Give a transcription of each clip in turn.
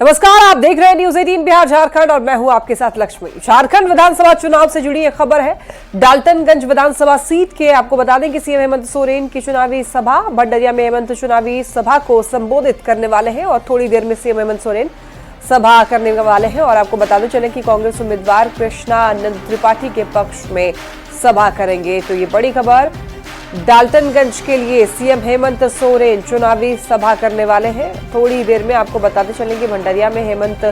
नमस्कार, आप देख रहे हैं न्यूज 18 बिहार झारखंड और मैं हूं आपके साथ लक्ष्मी। झारखंड विधानसभा चुनाव से जुड़ी एक खबर है। डाल्टनगंज विधानसभा सीट के आपको बता दें कि सीएम हेमंत सोरेन की चुनावी सभा भंडरिया में हेमंत चुनावी सभा को संबोधित करने वाले हैं और थोड़ी देर में सीएम हेमंत सोरेन सभा करने वाले हैं। और आपको बताते चले कि कांग्रेस उम्मीदवार कृष्णानंद त्रिपाठी के पक्ष में सभा करेंगे। तो ये बड़ी खबर, डाल्टनगंज के लिए सीएम हेमंत सोरेन चुनावी सभा करने वाले हैं। थोड़ी देर में आपको बताते चलेंगे भंडरिया में हेमंत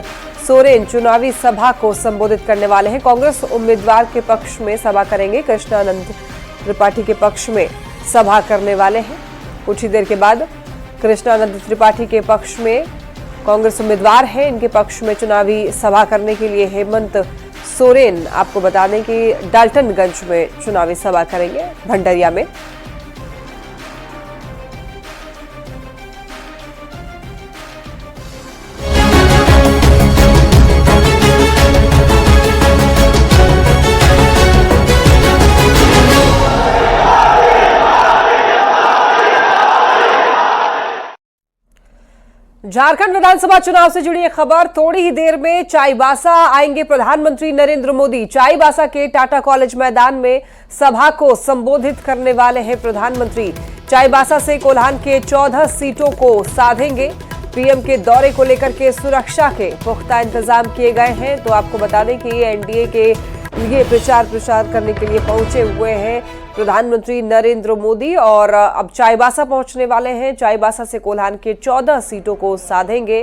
सोरेन चुनावी सभा को संबोधित करने वाले हैं। कांग्रेस उम्मीदवार के पक्ष में सभा करेंगे, कृष्णानंद त्रिपाठी के पक्ष में सभा करने वाले हैं। कुछ ही देर के बाद कृष्णानंद त्रिपाठी के पक्ष में कांग्रेस उम्मीदवार हैं, इनके पक्ष में चुनावी सभा करने के लिए हेमंत सोरेन आपको बता दें कि डाल्टनगंज में चुनावी सभा करेंगे भंडरिया में। झारखंड विधानसभा चुनाव से जुड़ी एक खबर, थोड़ी ही देर में चाईबासा आएंगे प्रधानमंत्री नरेंद्र मोदी। चाईबासा के टाटा कॉलेज मैदान में सभा को संबोधित करने वाले हैं प्रधानमंत्री। चाईबासा से कोल्हान के 14 सीटों को साधेंगे। पीएम के दौरे को लेकर के सुरक्षा के पुख्ता इंतजाम किए गए हैं। तो आपको बता दें कि एनडीए के लिए प्रचार करने के लिए पहुंचे हुए हैं प्रधानमंत्री नरेंद्र मोदी और अब चाईबासा पहुंचने वाले हैं। चाईबासा से कोल्हान के 14 सीटों को साधेंगे।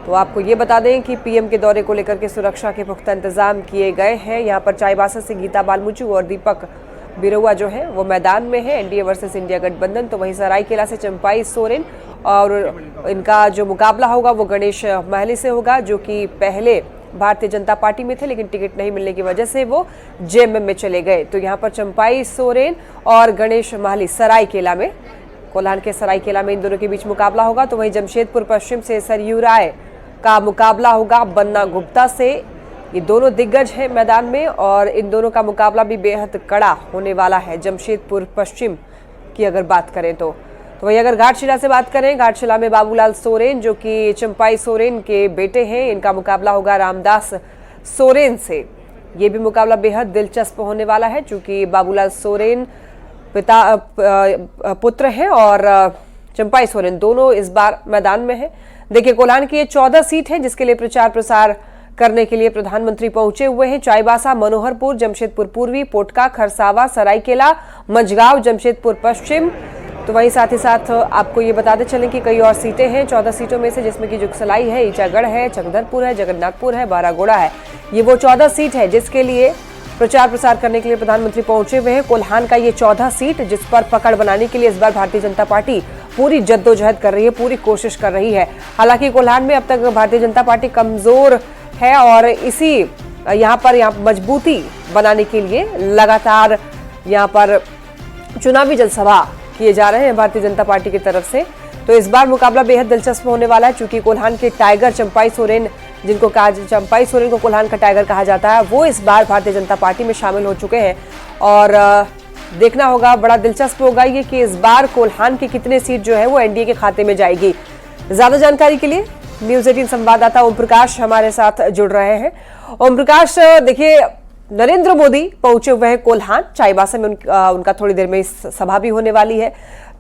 तो आपको ये बता दें कि पीएम के दौरे को लेकर के सुरक्षा के पुख्ता इंतजाम किए गए हैं। यहां पर चाईबासा से गीता बालमुचु और दीपक बिरुआ जो है वो मैदान में है, एनडीए वर्सेस इंडिया गठबंधन। तो वहीं सरायकेला से चंपाई सोरेन और इनका जो मुकाबला होगा वो गणेश महली से होगा, जो कि पहले भारतीय जनता पार्टी में थे लेकिन टिकट नहीं मिलने की वजह से वो जेएमएम में चले गए। तो यहाँ पर चंपाई सोरेन और गणेश महली सरायकेला में, कोल्हान के सरायकेला में इन दोनों के बीच मुकाबला होगा। तो वहीं जमशेदपुर पश्चिम से सरयू राय का मुकाबला होगा बन्ना गुप्ता से। ये दोनों दिग्गज हैं मैदान में और इन दोनों का मुकाबला भी बेहद कड़ा होने वाला है जमशेदपुर पश्चिम की अगर बात करें तो। वहीं अगर घाटशिला से बात करें, घाटशिला में बाबूलाल सोरेन जो कि चंपाई सोरेन के बेटे हैं, इनका मुकाबला होगा रामदास सोरेन से। ये भी मुकाबला बेहद दिलचस्प होने वाला है क्योंकि बाबूलाल सोरेन पुत्र हैं और चंपाई सोरेन दोनों इस बार मैदान में हैं। देखिए, कोल्हान की ये 14 सीट है जिसके लिए प्रचार प्रसार करने के लिए प्रधानमंत्री पहुंचे हुए हैं। चाईबासा, मनोहरपुर, जमशेदपुर पूर्वी, पोटका, खरसावा, सरायकेला, मंझगांव, जमशेदपुर पश्चिम। तो वहीं साथ ही साथ आपको ये बताते चलें कि कई और सीटें हैं 14 सीटों में से, जिसमें कि जुगसलाई है, ईचागढ़ है, चकधरपुर है, जगन्नाथपुर है, बारागोड़ा है। ये वो 14 सीट है जिसके लिए प्रचार प्रसार करने के लिए प्रधानमंत्री पहुंचे हुए हैं। कोल्हान का ये 14 सीट जिस पर पकड़ बनाने के लिए इस बार भारतीय जनता पार्टी पूरी जद्दोजहद कर रही है, पूरी कोशिश कर रही है। हालांकि कोल्हान में अब तक भारतीय जनता पार्टी कमजोर है और इसी यहाँ पर मजबूती बनाने के लिए लगातार यहाँ पर चुनावी जनसभा किए जा रहे हैं भारतीय जनता पार्टी की तरफ से। तो इस बार मुकाबला बेहद दिलचस्प होने वाला है क्योंकि कोल्हान के टाइगर चंपाई सोरेन, जिनको चंपाई सोरेन को कोल्हान का टाइगर कहा जाता है, वो इस बार भारतीय जनता पार्टी में शामिल हो चुके हैं। और देखना होगा, बड़ा दिलचस्प होगा ये कि इस बार कोल्हान की कितने सीट जो है वो एनडीए के खाते में जाएगी। ज्यादा जानकारी के लिए न्यूज 18 संवाददाता ओम प्रकाश हमारे साथ जुड़ रहे हैं। ओम प्रकाश, देखिए, नरेंद्र मोदी पहुंचे हुए हैं कोल्हान, चाईबासा में उनका थोड़ी देर में सभा भी होने वाली है।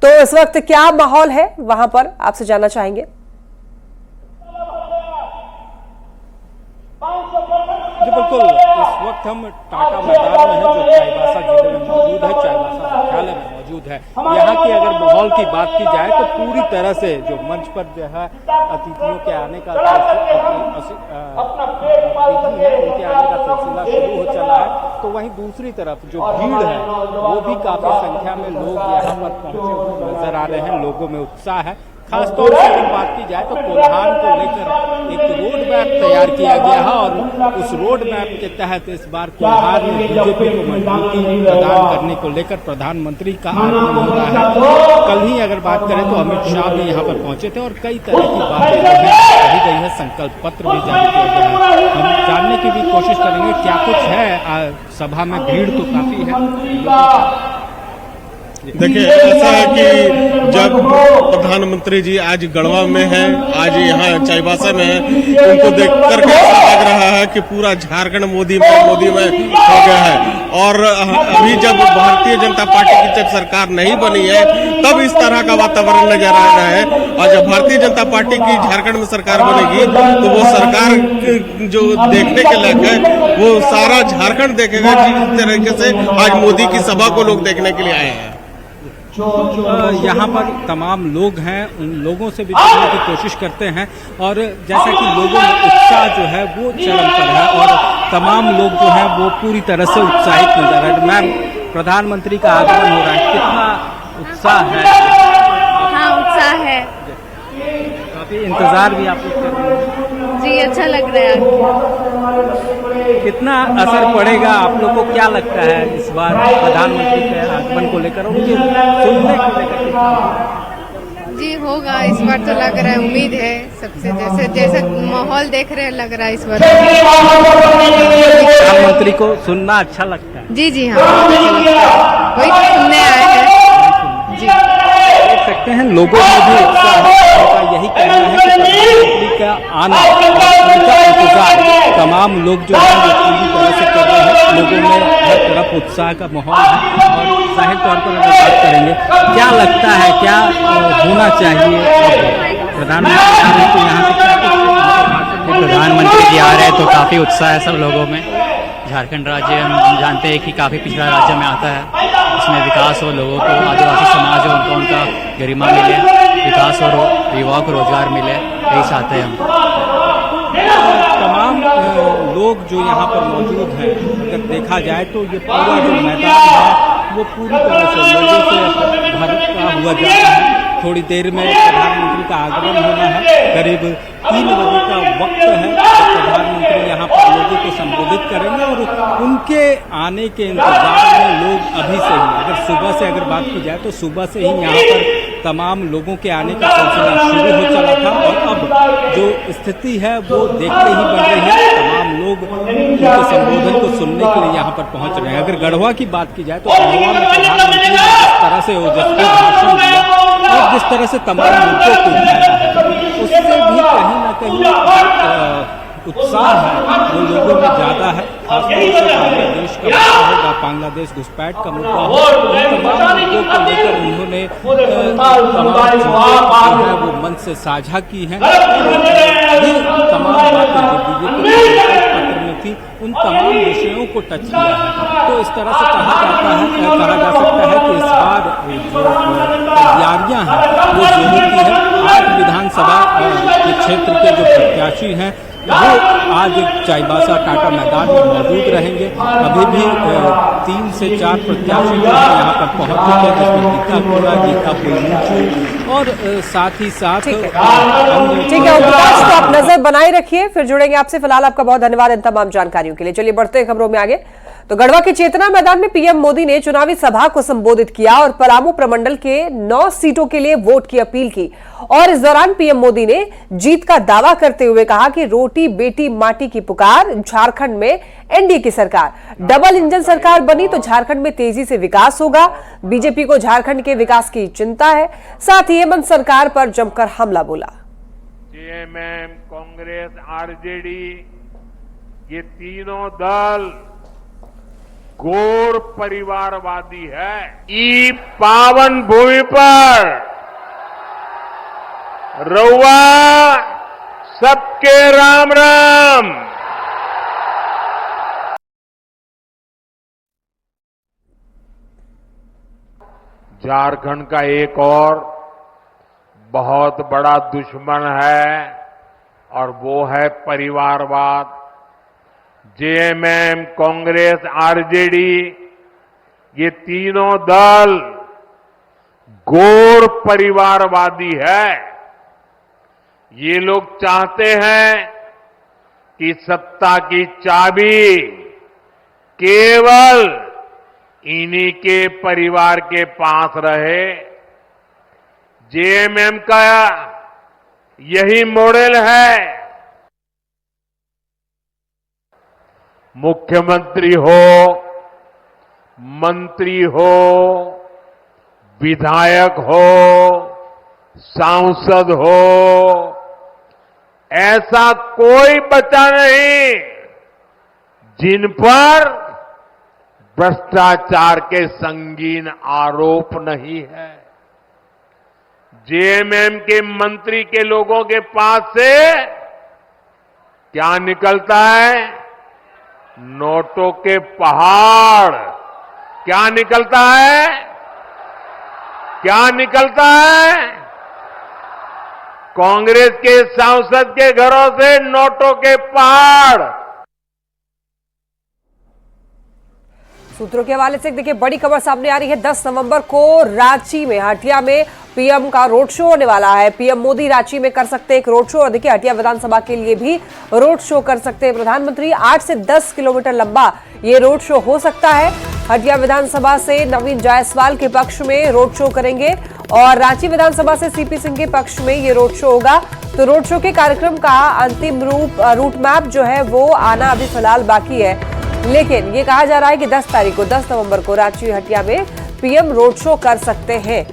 तो इस वक्त क्या माहौल है वहां पर, आपसे जानना चाहेंगे। जी बिल्कुल, इस वक्त हम टाटा मैदान में हैं जो चाईबासा जिले में मौजूद है, चाईबासा मुख्यालय में मौजूद है। यहाँ की अगर माहौल की बात की जाए तो पूरी तरह से जो मंच पर जो है अतिथियों के आने का सिलसिला शुरू हो चला है, तो वहीं दूसरी तरफ जो भीड़ है वो भी काफी संख्या में लोग यहाँ पर पहुंचे हुए नजर आ रहे हैं। लोगों में उत्साह है। खासतौर से अगर बात की जाए तो कोल्हान को लेकर एक रोड मैप तैयार किया गया है और उस रोड मैप के तहत इस बार कोल्हान में बीजेपी को मजबूती प्रदान करने को लेकर प्रधानमंत्री का आगमन हो रहा है। कल ही अगर बात करें तो अमित शाह भी यहाँ पर पहुंचे थे और कई तरह की बातें कही गई है, संकल्प पत्र भी जारी किया गया है। हम जानने की भी कोशिश करेंगे क्या कुछ है। सभा में भीड़ तो काफी है। देखिए, ऐसा है कि जब प्रधानमंत्री जी आज गढ़वा में हैं, आज यहाँ चाईबासा में हैं, उनको देख करके ऐसा लग रहा है कि पूरा झारखंड मोदी में हो गया है। और अभी जब भारतीय जनता पार्टी की जब सरकार नहीं बनी है, तब इस तरह का वातावरण नजर आ रहा है। और जब भारतीय जनता पार्टी की झारखंड में सरकार बनेगी, तो वो सरकार जो देखने के लायक है, वो सारा झारखंड देखेगा जिस तरीके से आज मोदी की सभा को लोग देखने के लिए आए हैं। यहाँ पर तमाम लोग हैं, उन लोगों से भी जुड़ने की कोशिश करते हैं और जैसा कि लोगों में उत्साह जो है वो चरम पर है और तमाम लोग जो हैं वो पूरी तरह से उत्साहित नजर आ रहे हैं। मैम, प्रधानमंत्री का आगमन हो रहा है, कितना उत्साह है? हाँ, उत्साह है। काफी इंतजार भी आप लोग कर रहे हैं। जी, अच्छा लग रहा है। कितना असर पड़ेगा आप लोग को, क्या लगता है इस बार प्रधानमंत्री के आगमन को लेकर, उनके सुनने को लेकर? जी, होगा इस बार तो लग रहा है, उम्मीद है सबसे। जैसा माहौल देख रहे हैं, लग रहा है इस बार प्रधानमंत्री को सुनना अच्छा लगता है। जी जी हाँ, अच्छा लगता है, वही तो सुनने आए हैं। जी, देख सकते हैं लोगों में भी उत्साह है। उनका यही कहना है कि प्रधानमंत्री का आना, उनका इंतजार तमाम लोग जो है वो पूरी तरह से कर रहे हैं। लोगों में हर तरफ उत्साह का माहौल है और जाहिर तौर पर अगर बात करेंगे, क्या लगता है क्या होना चाहिए प्रधानमंत्री तो यहाँ से क्या? प्रधानमंत्री जी आ रहे हैं तो काफ़ी उत्साह है सब लोगों में। झारखंड राज्य हम जानते हैं कि काफ़ी पिछड़ा राज्य में आता है, इसमें विकास हो, लोगों को, आदिवासी समाज हो, उनका गरिमा मिले, विकास और युवाओं को रोजगार मिले, यही चाहते हैं हम। तमाम लोग जो यहाँ पर मौजूद हैं, अगर देखा जाए तो ये पूरा जो मैदान है वो पूरी तरह से लोगों से भरता हुआ जा रहा है। थोड़ी देर में प्रधानमंत्री का आगमन होना है, करीब 3 बजे का वक्त है। तो प्रधानमंत्री यहाँ पर लोगों को संबोधित करेंगे और उनके आने के इंतजार में लोग अभी से ही, अगर सुबह से अगर बात की जाए तो सुबह से ही यहाँ पर तमाम लोगों के आने का सिलसिला शुरू हो चला था और अब जो स्थिति है वो देखते ही बन रही है। तमाम लोग उनके संबोधन को सुनने के लिए यहाँ पर पहुँच रहे हैं। अगर गढ़वा की बात की जाए तो गढ़वा में प्रधानमंत्री ने जिस तरह से ओजस्वी भाषण दिया और जिस तरह से तमाम मुद्दों को उठाया है, उससे भी कहीं न कहीं उत्साह है वो लोगों में ज़्यादा है। खासतौर से बांग्लादेश का मुद्दा होगा, बांग्लादेश घुसपैठ का मुद्दा हो, तमाम मुद्दों को लेकर उन्होंने तमाम चीजें जो है वो मन से साझा की हैं। ये तमाम बातें जो बीजेपी के पत्र में थी, उन तमाम विषयों को टच किया है। तो इस तरह से कहा जा सकता है कि इस बार जो तैयारियां हैं वो जोरों की है। 8 विधानसभा के क्षेत्र के जो प्रत्याशी हैं वो आज चाईबासा टाटा मैदान में मौजूद रहेंगे। अभी भी 3 से 4 प्रत्याशी जो है यहाँ पर पहुँच चुके हैं, जिसमें गीता कोड़ा, गीता पुलमुचू और साथ ही साथ ठीक है उपराज, तो आप नजर बनाए रखिए, फिर जुड़ेंगे आपसे। फिलहाल आपका बहुत धन्यवाद इन तमाम जानकारियों के लिए। चलिए बढ़ते हैं खबरों में आगे। तो गढ़वा के चेतना मैदान में पीएम मोदी ने चुनावी सभा को संबोधित किया और पलामू प्रमंडल के 9 सीटों के लिए वोट की अपील की। और इस दौरान पीएम मोदी ने जीत का दावा करते हुए कहा कि रोटी बेटी माटी की पुकार, झारखंड में एनडीए की सरकार, डबल इंजन सरकार बनी तो झारखंड में तेजी से विकास होगा। बीजेपी को झारखंड के विकास की चिंता है। साथ ही हेमंत सरकार पर जमकर हमला बोला। जेएमएम, कांग्रेस, आरजेडी, ये तीनों दल घोर परिवारवादी है। ई पावन भूमि पर रउआ सबके राम राम। झारखंड का एक और बहुत बड़ा दुश्मन है और वो है परिवारवाद। जेएमएम, कांग्रेस, आरजेडी, ये तीनों दल घोर परिवारवादी है। ये लोग चाहते हैं कि सत्ता की चाबी केवल इन्हीं के परिवार के पास रहे। जेएमएम का यही मॉडल है। मुख्यमंत्री हो, मंत्री हो, विधायक हो, सांसद हो, ऐसा कोई बचा नहीं जिन पर भ्रष्टाचार के संगीन आरोप नहीं है। जेएमएम के मंत्री के लोगों के पास से क्या निकलता है? नोटों के पहाड़। क्या निकलता है? क्या निकलता है? कांग्रेस के सांसद के घरों से नोटों के पहाड़। सूत्रों के हवाले से देखिए बड़ी खबर सामने आ रही है। 10 नवंबर को रांची में हटिया में पीएम का रोड शो होने वाला है। पीएम मोदी रांची में कर सकते हैं एक रोड शो और देखिए हटिया विधानसभा के लिए भी रोड शो कर सकते हैं प्रधानमंत्री। 8 से 10 किलोमीटर लंबा ये रोड शो हो सकता है। हटिया विधानसभा से नवीन जायसवाल के पक्ष में रोड शो करेंगे और रांची विधानसभा से सीपी सिंह के पक्ष में ये रोड शो होगा। तो रोड शो के कार्यक्रम का अंतिम रूट मैप जो है वो आना अभी फिलहाल बाकी है, लेकिन ये कहा जा रहा है कि 10 तारीख को 10 नवंबर को रांची हटिया में पीएम रोड शो कर सकते हैं।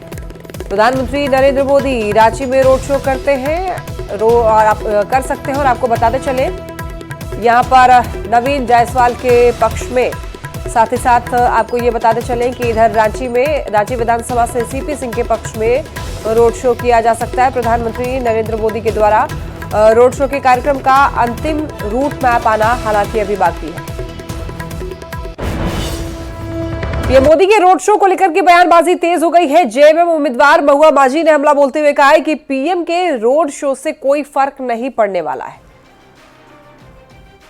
प्रधानमंत्री नरेंद्र मोदी रांची में रोड शो करते हैं और आप कर सकते हैं। और आपको बताते चले यहाँ पर नवीन जायसवाल के पक्ष में, साथ ही साथ आपको ये बताते चलें कि इधर रांची में रांची विधानसभा से सीपी सिंह के पक्ष में रोड शो किया जा सकता है। प्रधानमंत्री नरेंद्र मोदी के द्वारा रोड शो के कार्यक्रम का अंतिम रूट मैप आना हालांकि अभी बाकी है। पीएम मोदी के रोड शो को लेकर की बयानबाजी तेज हो गई है। जेएमएम उम्मीदवार महुआ माझी ने हमला बोलते हुए कहा है कि पीएम के रोड शो से कोई फर्क नहीं पड़ने वाला है।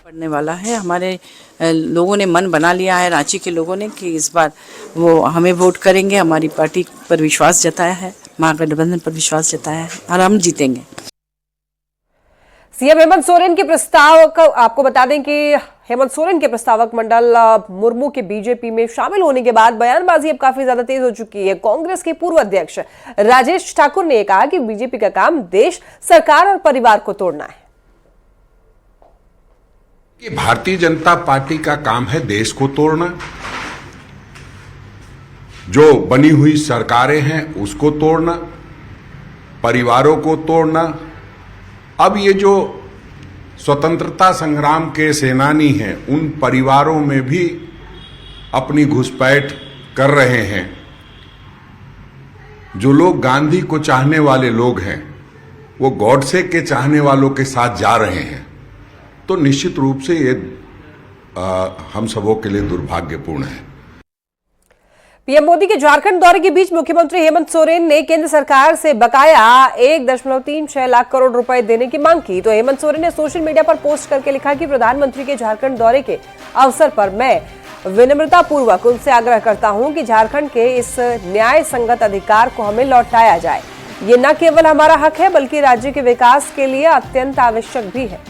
पड़ने वाला है। हमारे लोगों ने मन बना लिया है, रांची के लोगों ने, कि इस बार वो हमें वोट करेंगे। हमारी पार्टी पर विश्वास जताया है, महागठबंधन पर विश्वास जताया है और हम जीतेंगे। सीएम हेमंत सोरेन के प्रस्ताव का आपको बता दें कि हेमंत सोरेन के प्रस्तावक मंडल मुर्मू के बीजेपी में शामिल होने के बाद बयानबाजी अब काफी ज्यादा तेज हो चुकी है। कांग्रेस के पूर्व अध्यक्ष राजेश ठाकुर ने कहा कि बीजेपी का काम देश, सरकार और परिवार को तोड़ना है। कि भारतीय जनता पार्टी का काम है देश को तोड़ना, जो बनी हुई सरकारें हैं उसको तोड़ना, परिवारों को तोड़ना। अब ये जो स्वतंत्रता संग्राम के सेनानी हैं उन परिवारों में भी अपनी घुसपैठ कर रहे हैं। जो लोग गांधी को चाहने वाले लोग हैं वो गॉडसे के चाहने वालों के साथ जा रहे हैं। तो निश्चित रूप से ये हम सबों के लिए दुर्भाग्यपूर्ण है। पीएम मोदी के झारखंड दौरे के बीच मुख्यमंत्री हेमंत सोरेन ने केंद्र सरकार से बकाया 1.36 लाख करोड़ रुपए देने की मांग की। तो हेमंत सोरेन ने सोशल मीडिया पर पोस्ट करके लिखा कि प्रधानमंत्री के झारखंड दौरे के अवसर पर मैं विनम्रता पूर्वक उनसे आग्रह करता हूं कि झारखंड के इस न्याय संगत अधिकार को हमें लौटाया जाए। ये न केवल हमारा हक है बल्कि राज्य के विकास के लिए अत्यंत आवश्यक भी है।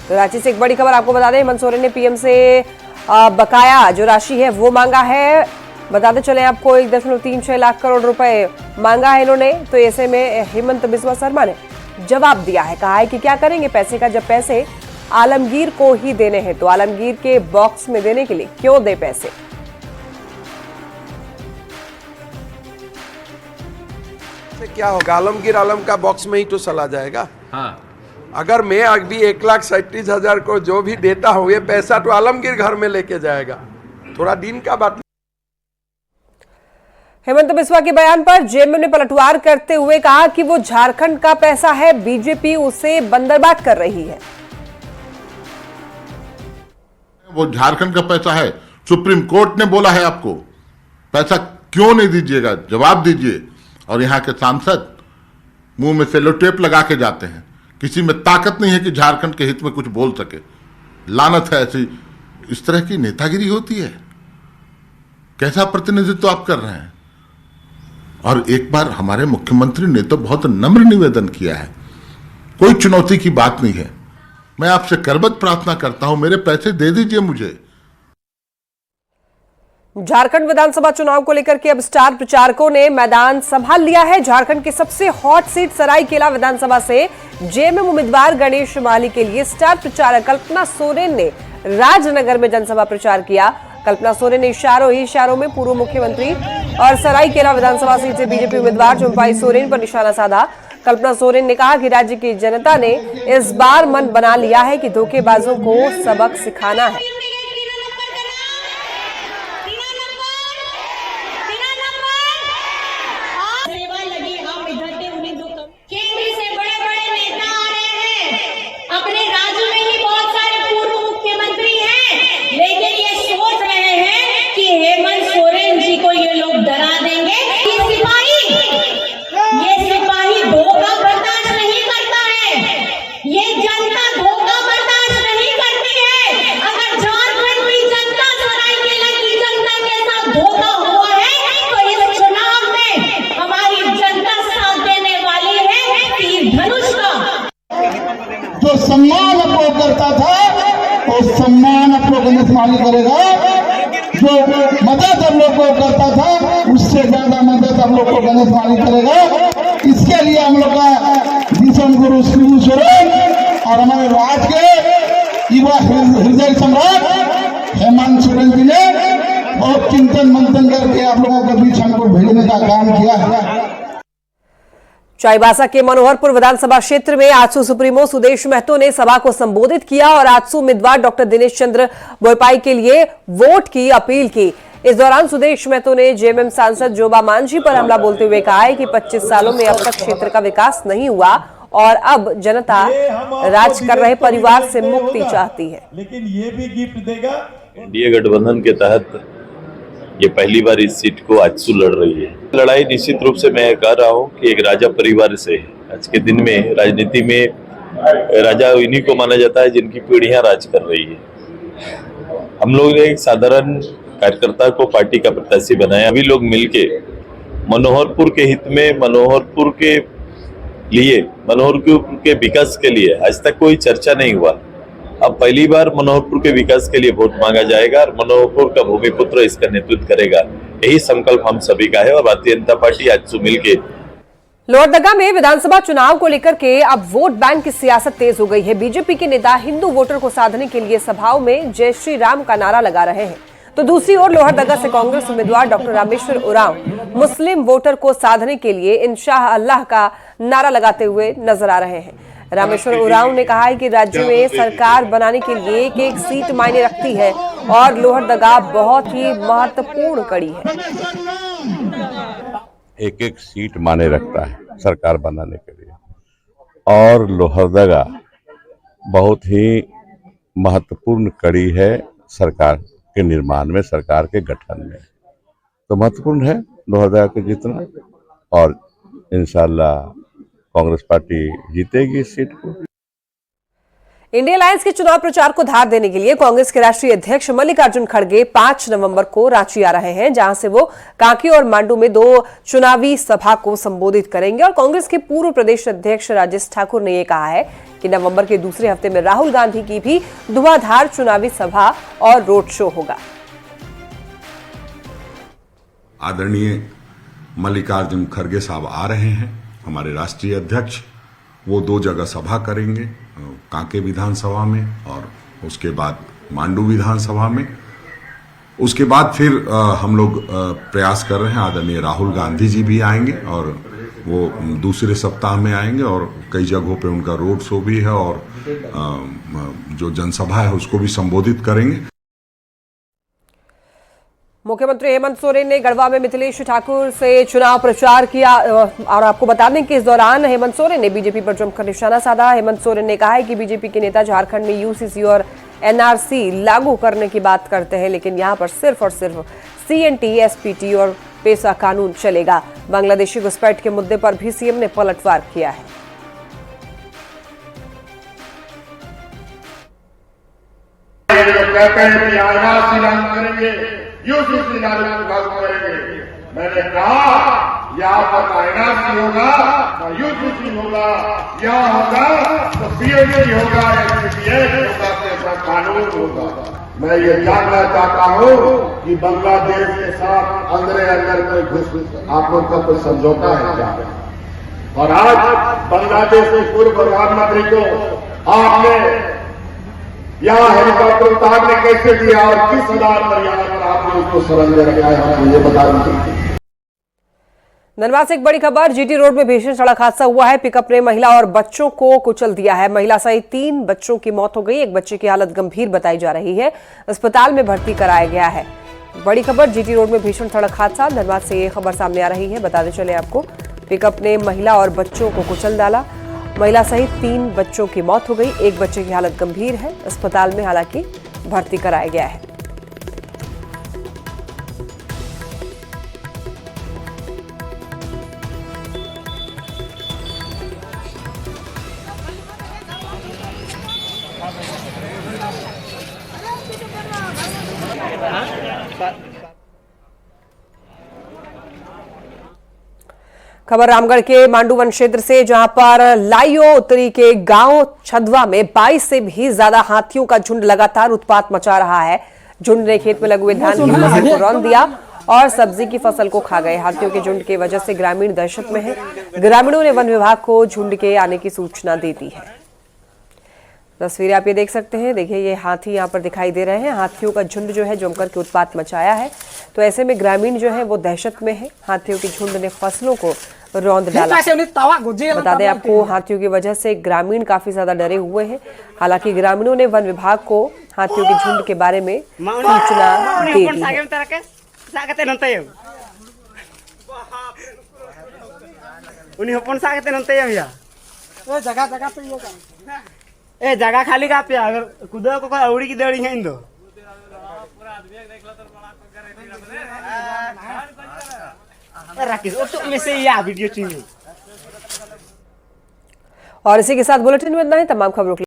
तो रांची से एक बड़ी खबर आपको बता दें, हेमंत सोरेन ने पीएम से बकाया जो राशि है वो मांगा है। बताते चले आपको 1.36 लाख करोड़ रुपए मांगा है इन्होंने। तो ऐसे में हेमंत बिस्वा शर्मा ने जवाब दिया है, कहा है कि क्या करेंगे पैसे का, जब पैसे आलमगीर को ही देने हैं तो आलमगीर के बॉक्स में देने के लिए क्यों दे पैसे। क्या होगा, आलमगीर आलम का बॉक्स में ही तो चला जाएगा। हाँ, अगर मैं अभी 1,37,000 को जो भी देता हूं ये पैसा तो आलमगीर घर में लेके जाएगा। थोड़ा दिन का बात। हेमंत बिस्वा के बयान पर जेएमएम ने पलटवार करते हुए कहा कि वो झारखंड का पैसा है, बीजेपी उसे बंदरबाट कर रही है। वो झारखंड का पैसा है, सुप्रीम कोर्ट ने बोला है आपको पैसा क्यों नहीं दीजिएगा, जवाब दीजिए। और यहाँ के सांसद मुंह में सेलो टेप लगा के जाते हैं, किसी में ताकत नहीं है कि झारखंड के हित में कुछ बोल सके। लानत है ऐसी, इस तरह की नेतागिरी होती है। कैसा प्रतिनिधित्व आप कर रहे हैं। और एक बार हमारे मुख्यमंत्री ने तो बहुत नम्र निवेदन किया है, कोई चुनौती की बात नहीं है, मैं आपसे करबद्ध प्रार्थना करता हूं मेरे पैसे दे दीजिए मुझे। झारखंड विधानसभा चुनाव को लेकर के अब स्टार प्रचारकों ने मैदान संभाल लिया है। झारखंड की सबसे हॉट सीट सरायकेला विधानसभा से जेएमएम उम्मीदवार गणेश माली के लिए स्टार प्रचारक कल्पना सोरेन ने राजनगर में जनसभा प्रचार किया। कल्पना सोरेन ने इशारों में पूर्व मुख्यमंत्री और सरायकेला विधानसभा सीट से बीजेपी उम्मीदवार चंपाई सोरेन पर निशाना साधा। कल्पना सोरेन ने कहा कि राज्य की जनता ने इस बार मन बना लिया है कि धोखेबाजों को सबक सिखाना है। जो सम्मान आप लोग करता था वो सम्मान आप लोग गणेश माली करेगा। जो मदद हम लोग को करता था उससे ज्यादा मदद हम लोग को गणेश माली करेगा। इसके लिए हम लोग का भीषण गुरु शिबू सोरेन और हमारे राज्य के युवा हृदय सम्राट हेमंत सोरेन जी ने बहुत चिंतन मंथन करके आप लोगों के बीच हमको भेजने का काम किया है। चाईबासा के मनोहरपुर विधानसभा क्षेत्र में आजसू सुप्रीमो सुदेश महतो ने सभा को संबोधित किया और आजसू उम्मीदवार डॉक्टर दिनेश चंद्र बोयपाई के लिए वोट की अपील की। इस दौरान सुदेश महतो ने जेएमएम सांसद जोबा मांझी पर हमला बोलते हुए कहा है कि 25 सालों में अब तक क्षेत्र का विकास नहीं हुआ और अब जनता राज कर रहे परिवार से मुक्ति चाहती है। लेकिन ये भी गिफ्ट देगा। एनडीए गठबंधन के तहत ये पहली बार इस सीट को आजसू लड़ रही है। लड़ाई निश्चित रूप से मैं कह रहा हूँ कि एक राजा परिवार से है। आज के दिन में राजनीति में राजा इन्हीं को माना जाता है जिनकी पीढ़ियां राज कर रही है। हम लोग ने एक साधारण कार्यकर्ता को पार्टी का प्रत्याशी बनाया। अभी लोग मिलके मनोहरपुर के हित में, मनोहरपुर के लिए, मनोहरपुर के विकास के लिए आज तक कोई चर्चा नहीं हुआ। अब पहली बार मनोहरपुर के विकास के लिए वोट मांगा जाएगा और मनोहरपुर का भूमिपुत्र इसका नेतृत्व करेगा। यही संकल्प हम सभी का है और भारतीय जनता पार्टी आजसू मिलके। लोहरदगा में विधानसभा चुनाव को लेकर के अब वोट बैंक की सियासत तेज हो गई है। बीजेपी के नेता हिंदू वोटर को साधने के लिए सभाओं में जय श्री राम का नारा लगा रहे हैं, तो दूसरी ओर लोहरदगा से कांग्रेस उम्मीदवार डॉक्टर रामेश्वर उरांव मुस्लिम वोटर को साधने के लिए इंशाअल्लाह अल्लाह का नारा लगाते हुए नजर आ रहे हैं। रामेश्वर उरांव ने कहा है कि राज्य में सरकार बनाने के लिए एक एक सीट मायने रखती है और लोहरदगा बहुत ही महत्वपूर्ण कड़ी है। एक एक सीट मायने रखता है सरकार बनाने के लिए और लोहरदगा बहुत ही महत्वपूर्ण कड़ी है सरकार के निर्माण में, सरकार के गठन में। तो महत्वपूर्ण है लोहरदगा के जीतना और इंशाअल्लाह कांग्रेस पार्टी जीतेगी इस सीट को। इंडिया अलायंस के चुनाव प्रचार को धार देने के लिए कांग्रेस के राष्ट्रीय अध्यक्ष मल्लिकार्जुन खड़गे 5 नवंबर को रांची आ रहे हैं, जहां से वो कांकी और मांडू में 2 चुनावी सभा को संबोधित करेंगे। और कांग्रेस के पूर्व प्रदेश अध्यक्ष राजेश ठाकुर ने यह कहा है कि नवंबर के दूसरे हफ्ते में राहुल गांधी की भी धुआंधार चुनावी सभा और रोड शो होगा। आदरणीय मल्लिकार्जुन खड़गे साहब आ रहे हैं, हमारे राष्ट्रीय अध्यक्ष। वो 2 जगह सभा करेंगे, कांके विधानसभा में और उसके बाद मांडू विधानसभा में। उसके बाद फिर हम लोग प्रयास कर रहे हैं, आदरणीय राहुल गांधी जी भी आएंगे और वो दूसरे सप्ताह में आएंगे और कई जगहों पे उनका रोड शो भी है और जो जनसभा है उसको भी संबोधित करेंगे। मुख्यमंत्री हेमंत सोरेन ने गढ़वा में मिथिलेश ठाकुर से चुनाव प्रचार किया और आपको बता दें कि इस दौरान हेमंत सोरेन ने बीजेपी पर जमकर निशाना साधा। हेमंत सोरेन ने कहा है कि बीजेपी के नेता झारखंड में यूसीसी और एनआरसी लागू करने की बात करते हैं, लेकिन यहां पर सिर्फ और सिर्फ सीएनटी, एसपीटी और पेशा कानून चलेगा। बांग्लादेशी घुसपैठ के मुद्दे पर भी सीएम ने पलटवार किया है। यूसीसी लागू करेंगे। मैंने कहा यहाँ पर एनआरसी होगा, यूसीसी होगा, यहाँ होगा तो सीएनटी होगा, एसपीटी होगा, पेशा कानून होगा। मैं ये जानना चाहता हूं कि बांग्लादेश के साथ अंदर कोई घुस आप लोग का कोई समझौता है क्या? और आज बांग्लादेश के पूर्व प्रधानमंत्री को आपने यहाँ हेलीकॉप्टर उतारने कैसे दिया और किस आधार पर यहाँ पर आपने उसको सरेंडर रखा है, हम मुझे बता दीजिए। धनबाद से एक बड़ी खबर, जीटी रोड में भीषण सड़क हादसा हुआ है। पिकअप ने महिला और बच्चों को कुचल दिया है। महिला सहित 3 बच्चों की मौत हो गई। एक बच्चे की हालत गंभीर बताई जा रही है, अस्पताल में भर्ती कराया गया है। बड़ी खबर, जीटी रोड में भीषण सड़क हादसा। धनबाद से ये खबर सामने आ रही है। बताते चले आपको, पिकअप ने महिला और बच्चों को कुचल डाला। महिला सहित 3 बच्चों की मौत हो गई। एक बच्चे की हालत गंभीर है, अस्पताल में हालांकि भर्ती कराया गया है। खबर रामगढ़ के मांडू वन क्षेत्र से, जहां पर लाइयो उत्तरी के गांव छदवा में 22 से भी ज्यादा हाथियों का झुंड लगातार उत्पात मचा रहा है। झुंड ने खेत में लगे हुए धान की फसल को रौंद दिया और सब्जी की फसल को खा गए। हाथियों के झुंड की वजह से ग्रामीण दहशत में है। ग्रामीणों ने वन विभाग को झुंड के आने की सूचना दे दी है। तस्वीरें आप ये देख सकते हैं। देखिए, ये हाथी यहाँ पर दिखाई दे रहे हैं। हाथियों का झुंड जो है जमकर के उत्पात मचाया है, तो ऐसे में ग्रामीण जो है वो दहशत में है। हाथियों के झुंड ने फसलों को रौंद डाला। बता दें आपको, हाथियों की वजह से ग्रामीण काफी ज्यादा डरे हुए हैं। हालांकि ग्रामीणों ने वन विभाग को हाथियों के झुंड के बारे में सूचना दे दी है। जगह खाली का पे अगर कुदा को अवड़ी की दड़ी है इन दो राकेश तो में से या वीडियो चाहिए। और इसी के साथ बुलेटिन में इतना ही। तमाम खबरों